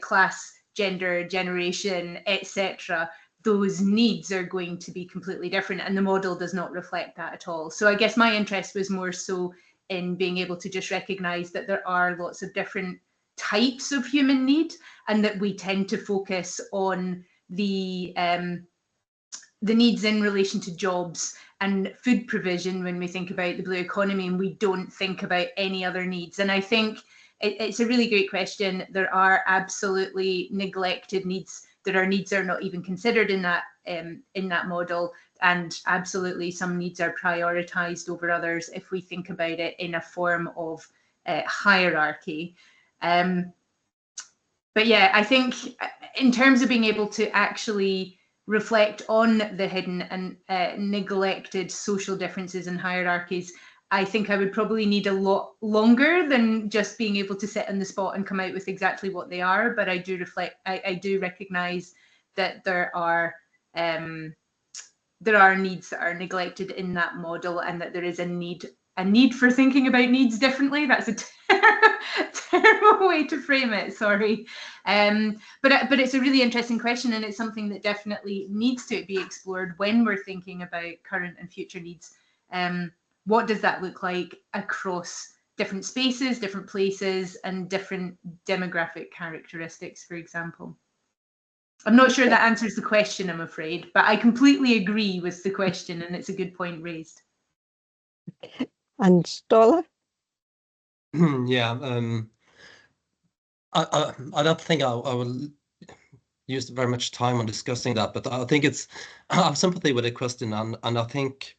C: class, gender, generation, etc., those needs are going to be completely different, and the model does not reflect that at all. So I guess my interest was more so in being able to just recognize that there are lots of different types of human need, and that we tend to focus on the needs in relation to jobs and food provision when we think about the blue economy, and we don't think about any other needs. And I think it's a really great question. There are absolutely neglected needs. There are needs that are not even considered in that model, and absolutely some needs are prioritized over others if we think about it in a form of hierarchy. But yeah, I think in terms of being able to actually reflect on the hidden and neglected social differences and hierarchies, I think I would probably need a lot longer than just being able to sit on the spot and come out with exactly what they are. But I do recognize that there are there are needs that are neglected in that model, and that there is a need for thinking about needs differently. That's a terrible way to frame it, sorry. But it's a really interesting question, and it's something that definitely needs to be explored when we're thinking about current and future needs. What does that look like across different spaces, different places, and different demographic characteristics, for example? I'm not sure that answers the question, I'm afraid, but I completely agree with the question, and it's a good point raised.
A: And Ståle?
D: Yeah, I don't think I will use very much time on discussing that, but I think I have sympathy with the question, and I think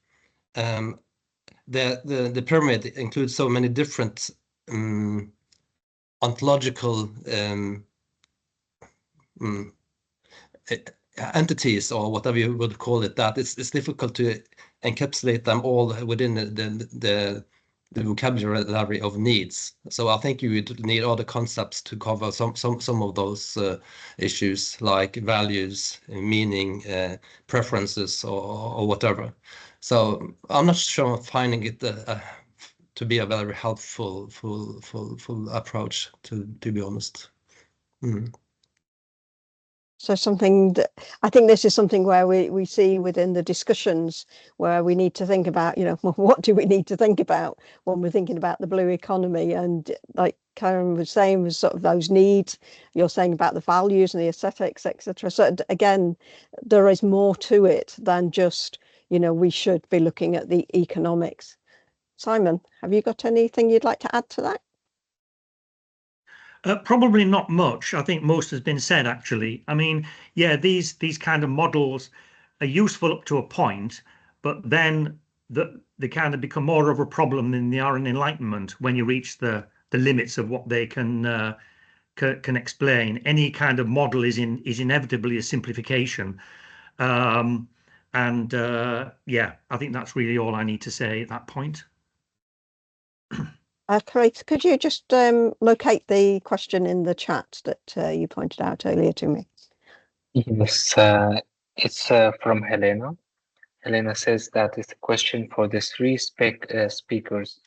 D: the pyramid includes so many different ontological entities, or whatever you would call it, that it's difficult to encapsulate them all within the vocabulary of needs. So I think you would need other concepts to cover some of those issues, like values, meaning, preferences, or whatever. So I'm not sure I'm finding it to be a very helpful full approach, to be honest.
A: So something that I think this is something where we see within the discussions where we need to think about, what do we need to think about when we're thinking about the blue economy? And like Karen was saying, was sort of those needs, you're saying about the values and the aesthetics, etc. So again, there is more to it than just, we should be looking at the economics. Simon, have you got anything you'd like to add to that?
E: Probably not much. I think most has been said, actually. I mean, yeah, these kind of models are useful up to a point, but then they kind of become more of a problem than they are an enlightenment when you reach the limits of what they can explain. Any kind of model is inevitably a simplification. Yeah, I think that's really all I need to say at that point.
A: Correct. Could you just locate the question in the chat that you pointed out earlier to me?
B: Yes, it's from Helena. Helena says that it's a question for the three speakers,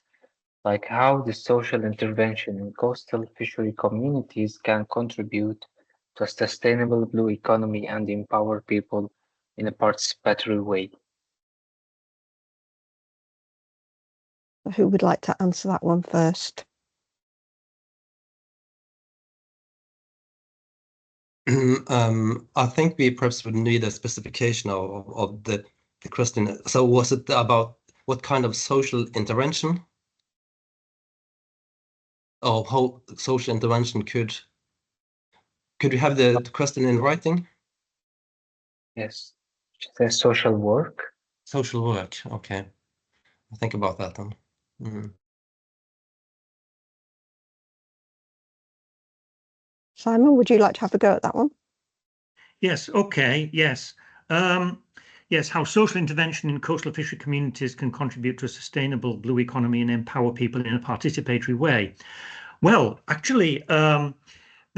B: like how the social intervention in coastal fishery communities can contribute to a sustainable blue economy and empower people in a participatory way.
A: Who would like to answer that one first?
D: I think we perhaps would need a specification of the question. So was it about what kind of social intervention, or how social intervention could we have the question in writing?
B: Yes, the social work.
D: Social work, okay. I'll think about that then.
A: Simon, would you like to have a go at that one?
E: Yes, okay, yes. Yes, how social intervention in coastal fishery communities can contribute to a sustainable blue economy and empower people in a participatory way. Well, actually, the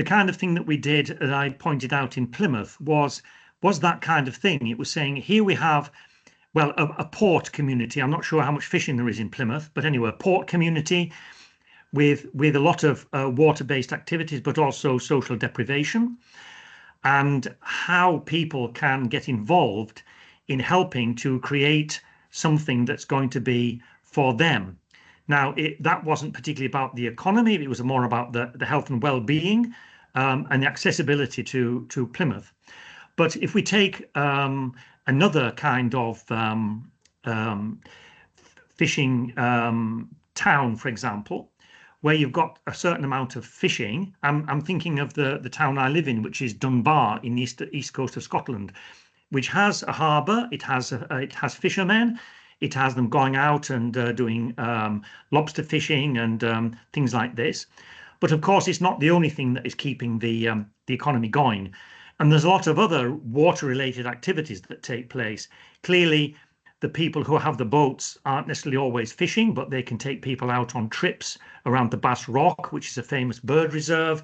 E: kind of thing that we did, that I pointed out in Plymouth, was that kind of thing. It was saying, here we have, well, a port community. I'm not sure how much fishing there is in Plymouth, but anyway, a port community with a lot of water-based activities, but also social deprivation, and how people can get involved in helping to create something that's going to be for them. Now, that wasn't particularly about the economy. It was more about the health and well-being and the accessibility to Plymouth. But if we take another kind of fishing town, for example, where you've got a certain amount of fishing. I'm thinking of the town I live in, which is Dunbar in the east coast of Scotland, which has a harbour. It has fishermen. It has them going out and doing lobster fishing and things like this. But of course, it's not the only thing that is keeping the economy going. And there's a lot of other water-related activities that take place. Clearly, the people who have the boats aren't necessarily always fishing, but they can take people out on trips around the Bass Rock, which is a famous bird reserve,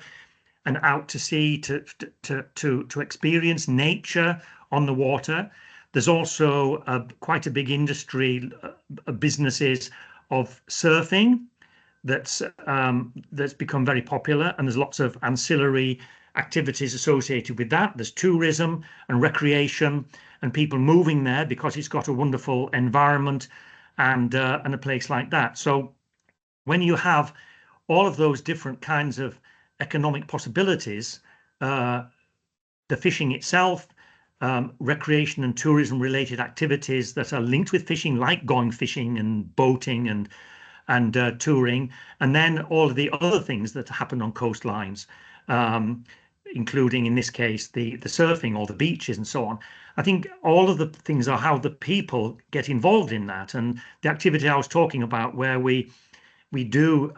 E: and out to sea to experience nature on the water. There's also quite a big industry, businesses of surfing that's become very popular, and there's lots of ancillary activities associated with that. There's tourism and recreation and people moving there because it's got a wonderful environment and a place like that. So when you have all of those different kinds of economic possibilities, the fishing itself, recreation and tourism related activities that are linked with fishing, like going fishing and boating and touring, and then all of the other things that happen on coastlines, including in this case the surfing or the beaches and so on. I think all of the things are how the people get involved in that, and the activity I was talking about where we do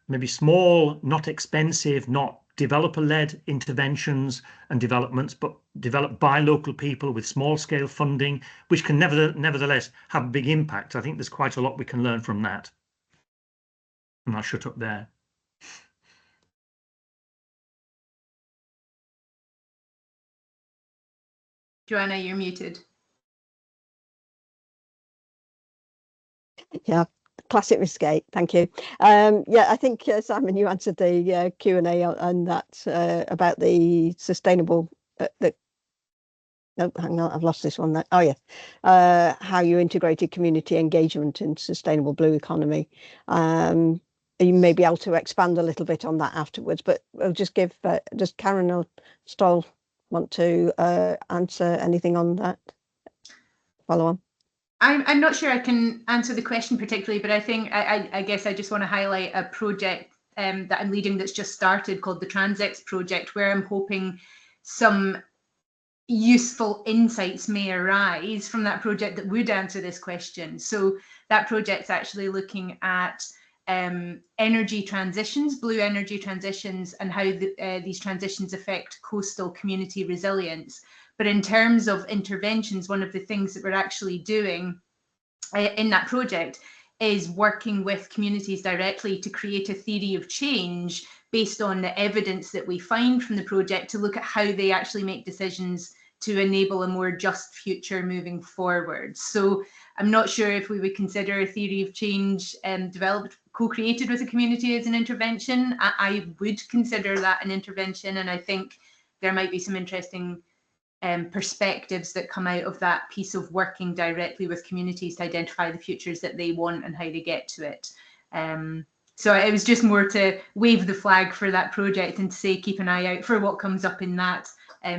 E: maybe small, not expensive, not developer-led interventions and developments, but developed by local people with small-scale funding, which can nevertheless have a big impact. I think there's quite a lot we can learn from that. And I'll shut up there.
C: Joanna, you're muted.
A: Yeah, classic mistake. Thank you. Yeah, I think Simon, you answered the Q&A on that about the sustainable. Oh, hang on, I've lost this one. There. Oh yes, how you integrated community engagement in sustainable blue economy. You may be able to expand a little bit on that afterwards, but we'll just give. Does Karen or Stoll want to answer anything on that? Follow on.
C: I'm not sure I can answer the question particularly, but I think I guess I just want to highlight a project that I'm leading that's just started called the TransX project, where I'm hoping some useful insights may arise from that project that would answer this question. So that project's actually looking at energy transitions, blue energy transitions, and how these transitions affect coastal community resilience. But in terms of interventions, one of the things that we're actually doing in that project is working with communities directly to create a theory of change based on the evidence that we find from the project to look at how they actually make decisions to enable a more just future moving forward. So I'm not sure if we would consider a theory of change developed, co-created with a community as an intervention. I would consider that an intervention, and I think there might be some interesting perspectives that come out of that piece of working directly with communities to identify the futures that they want and how they get to it. So it was just more to wave the flag for that project and to say keep an eye out for what comes up in that,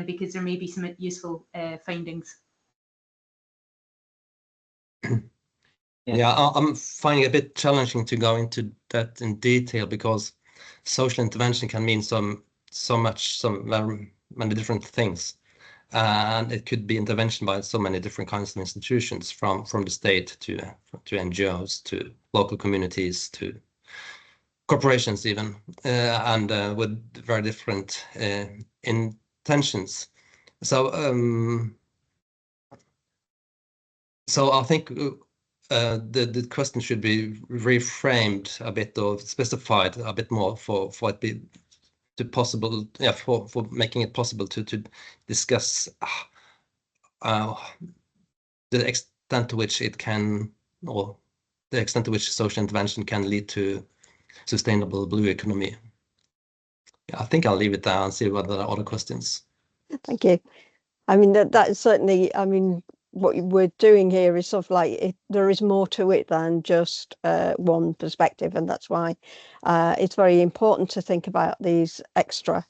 C: because there may be some useful findings.
D: Yeah, I'm finding it a bit challenging to go into that in detail because social intervention can mean so many different things. And it could be intervention by so many different kinds of institutions, from the state to NGOs, to local communities, to corporations even, and with very different intentions. So I think the question should be reframed a bit, or specified a bit more for it be possible, yeah, for making it possible to discuss the extent to which it can, or the extent to which social intervention can lead to sustainable blue economy. Yeah, I think I'll leave it there and see whether there are other questions.
A: Thank you. I mean, that is certainly, I mean, what we're doing here is sort of like there is more to it than just one perspective, and that's why it's very important to think about these extra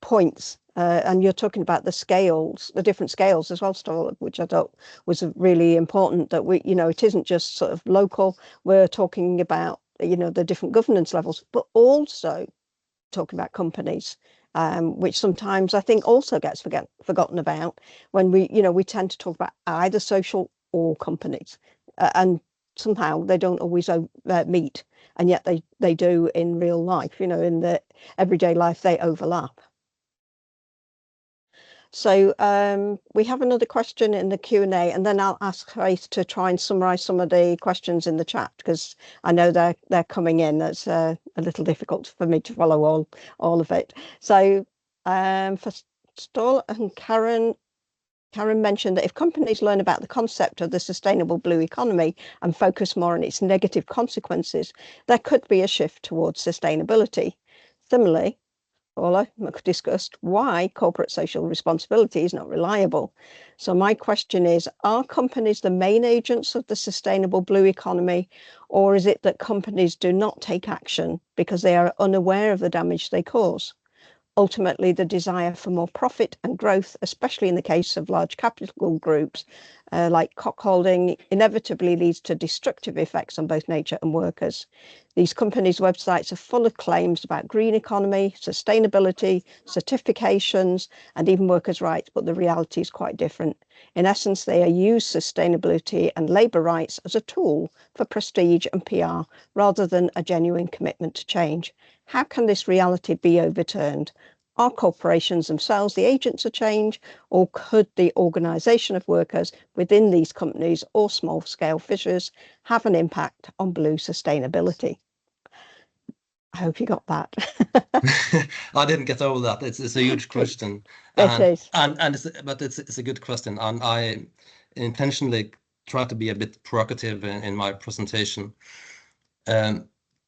A: points. And you're talking about the scales, the different scales as well, Stoll, which I thought was really important, that we, you know, it isn't just sort of local. We're talking about, you know, the different governance levels, but also talking about companies, which sometimes I think also gets forgotten about when we, you know, we tend to talk about either social or companies, and somehow they don't always meet, and yet they do in real life, you know, in the everyday life they overlap. So we have another question in the Q&A, and then I'll ask Grace to try and summarise some of the questions in the chat, because I know they're coming in. That's a little difficult for me to follow all of it. So for Stoll and Karen, Karen mentioned that if companies learn about the concept of the sustainable blue economy and focus more on its negative consequences, there could be a shift towards sustainability. Similarly, Paula discussed why corporate social responsibility is not reliable. So my question is, are companies the main agents of the sustainable blue economy, or is it that companies do not take action because they are unaware of the damage they cause? Ultimately, the desire for more profit and growth, especially in the case of large capital groups like cockholding, inevitably leads to destructive effects on both nature and workers. These companies' websites are full of claims about green economy, sustainability, certifications, and even workers' rights, but the reality is quite different. In essence, they use sustainability and labour rights as a tool for prestige and PR rather than a genuine commitment to change. How can this reality be overturned? Are corporations themselves the agents of change, or could the organisation of workers within these companies or small-scale fissures have an impact on blue sustainability? I hope you got that.
D: I didn't get over that. It's a huge question.
A: It is.
D: But it's a good question, and I intentionally try to be a bit provocative in my presentation.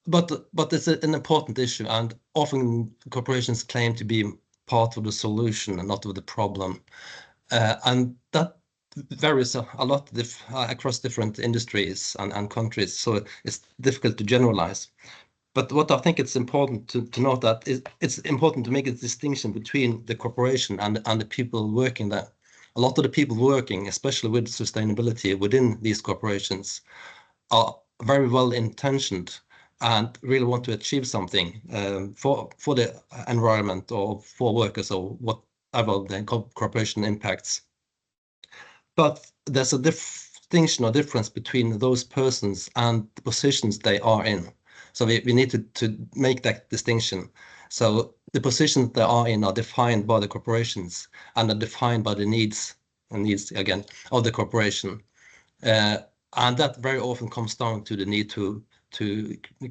D: But it's an important issue, and often corporations claim to be part of the solution and not of the problem. And that varies a lot across different industries and countries, so it's difficult to generalize. But what I think it's important to note that it's important to make a distinction between the corporation and the people working there. A lot of the people working, especially with sustainability within these corporations, are very well intentioned and really want to achieve something for the environment or for workers or whatever the corporation impacts. But there's a distinction or difference between those persons and the positions they are in. So we need to make that distinction. So the positions they are in are defined by the corporations and are defined by the needs again of the corporation. And that very often comes down to the need to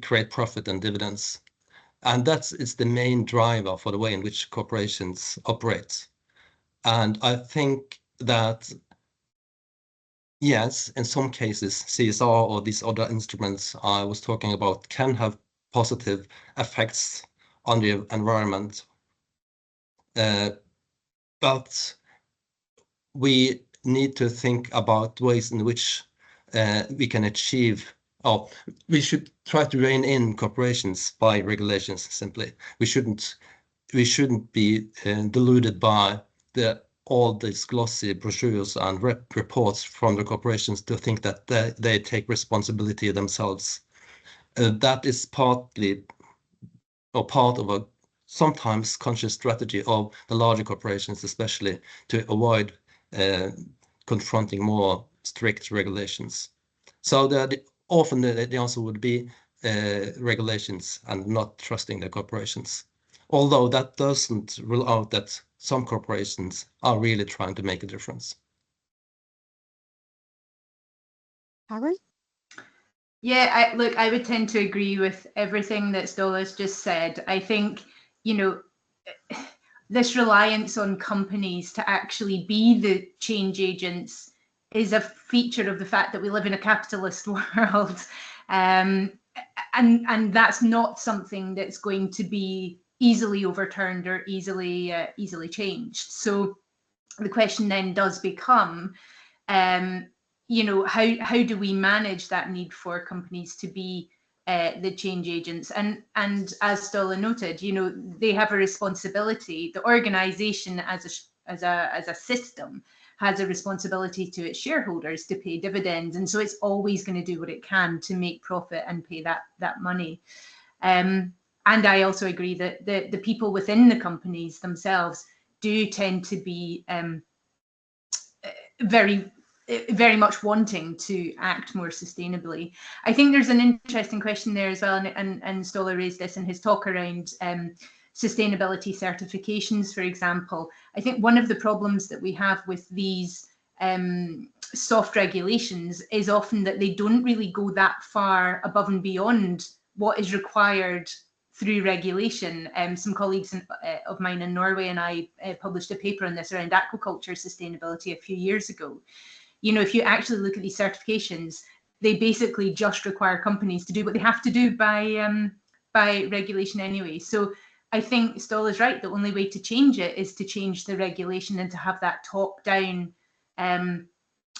D: create profit and dividends. And it's the main driver for the way in which corporations operate. And I think that, yes, in some cases, CSR or these other instruments I was talking about can have positive effects on the environment. But we need to think about ways in which we can achieve, or we should try to rein in corporations by regulations. Simply, we shouldn't be deluded by all these glossy brochures and reports from the corporations to think that they take responsibility themselves. That is partly or part of a sometimes conscious strategy of the larger corporations, especially to avoid confronting more strict regulations. So often the answer would be regulations and not trusting the corporations. Although that doesn't rule out that some corporations are really trying to make a difference.
A: Karen?
C: Yeah, I would tend to agree with everything that Ståle's just said. I think, this reliance on companies to actually be the change agents is a feature of the fact that we live in a capitalist world. And that's not something that's going to be easily overturned or easily changed. So the question then does become, how do we manage that need for companies to be the change agents? And as Ståle noted, they have a responsibility. The organization as a system has a responsibility to its shareholders to pay dividends, and so it's always going to do what it can to make profit and pay that money. And I also agree that the people within the companies themselves do tend to be very much wanting to act more sustainably. I think there's an interesting question there as well, and Ståle raised this in his talk around sustainability certifications, for example. I think one of the problems that we have with these soft regulations is often that they don't really go that far above and beyond what is required through regulation. Some colleagues of mine in Norway and I published a paper on this around aquaculture sustainability a few years ago. You know, if you actually look at these certifications, they basically just require companies to do what they have to do by regulation anyway. So I think Stoll is right. The only way to change it is to change the regulation and to have that top-down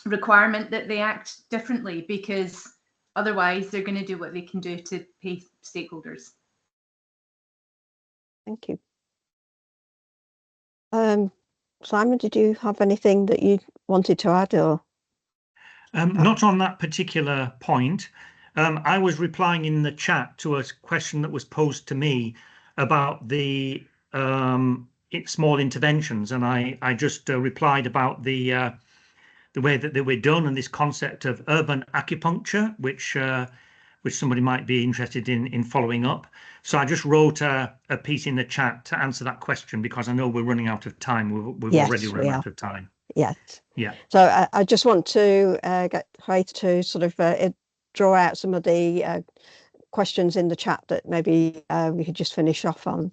C: requirement that they act differently, because otherwise they're going to do what they can do to pay stakeholders.
A: Thank you. Simon, did you have anything that you wanted to add, or?
E: Not on that particular point. I was replying in the chat to a question that was posed to me about the small interventions, and I just replied about the way that they were done, and this concept of urban acupuncture, which somebody might be interested in following up. So I just wrote a piece in the chat to answer that question, because I know we're running out of time. We've
A: Yes,
E: already run out of time.
A: Yes.
E: Yeah.
A: So I just want to get Heriot to sort of draw out some of the questions in the chat that maybe we could just finish off on.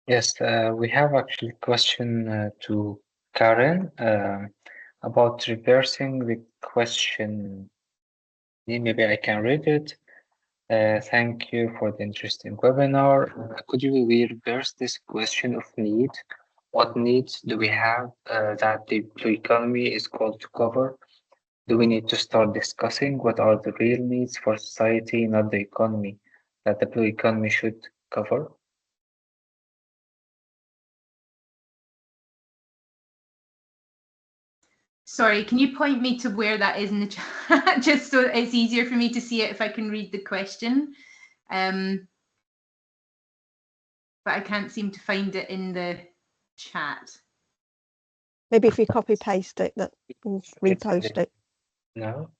B: Yes, we have actually a question to Karen about reversing the question. Maybe I can read it. Thank you for the interesting webinar. Could you reverse this question of need? What needs do we have that the blue economy is called to cover? Do we need to start discussing what are the real needs for society, not the economy, that the blue economy should cover?
C: Sorry, can you point me to where that is in the chat, just so it's easier for me to see it if I can read the question? But I can't seem to find it in the chat.
A: Maybe if you copy paste it, that repost it.
B: No.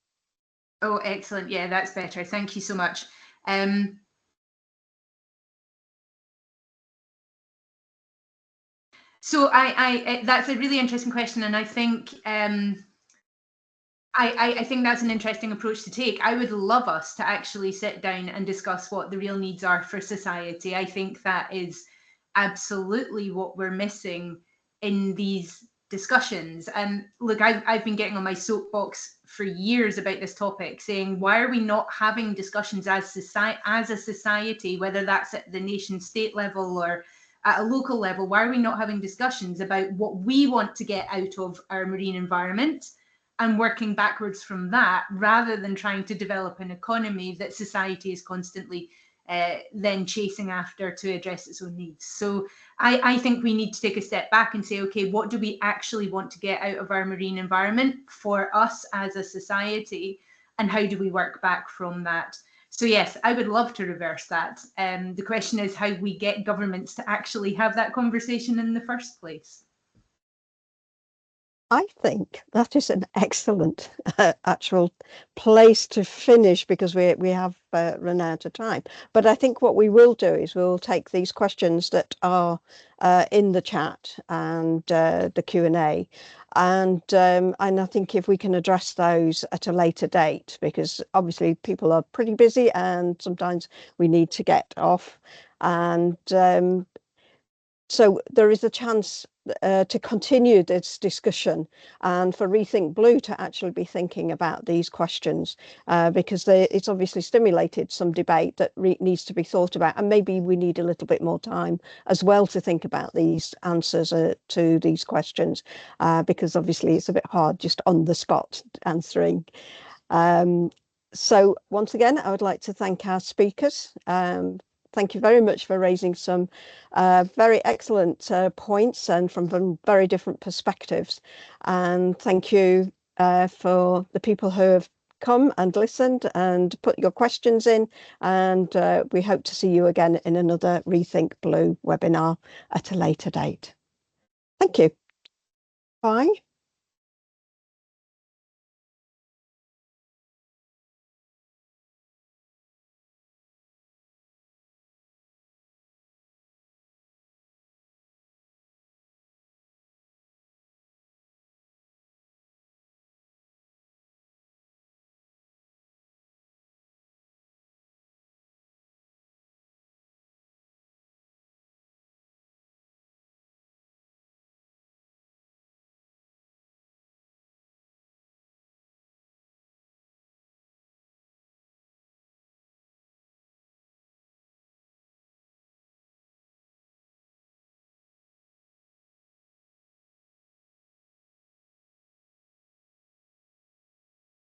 C: Oh, excellent. Yeah, that's better. Thank you so much. So that's a really interesting question, and I think I think that's an interesting approach to take. I would love us to actually sit down and discuss what the real needs are for society. I think that is absolutely what we're missing in these discussions. And look, I've been getting on my soapbox for years about this topic, saying, why are we not having discussions as a society, whether that's at the nation state level or at a local level? Why are we not having discussions about what we want to get out of our marine environment and working backwards from that, rather than trying to develop an economy that society is constantly then chasing after to address its own needs? So I think we need to take a step back and say, okay, what do we actually want to get out of our marine environment for us as a society, and how do we work back from that? So yes, I would love to reverse that. The question is how we get governments to actually have that conversation in the first place.
A: I think that is an excellent actual place to finish, because we have run out of time. But I think what we will do is we'll take these questions that are in the chat and the Q&A, and I think if we can address those at a later date, because obviously people are pretty busy and sometimes we need to get off, and so there is a chance to continue this discussion, and for Rethink Blue to actually be thinking about these questions, because it's obviously stimulated some debate that needs to be thought about, and maybe we need a little bit more time as well to think about these answers to these questions, because obviously it's a bit hard just on the spot answering. So once again, I would like to thank our speakers. Thank you very much for raising some very excellent points and from very different perspectives. And thank you for the people who have come and listened and put your questions in. And we hope to see you again in another Rethink Blue webinar at a later date. Thank you. Bye.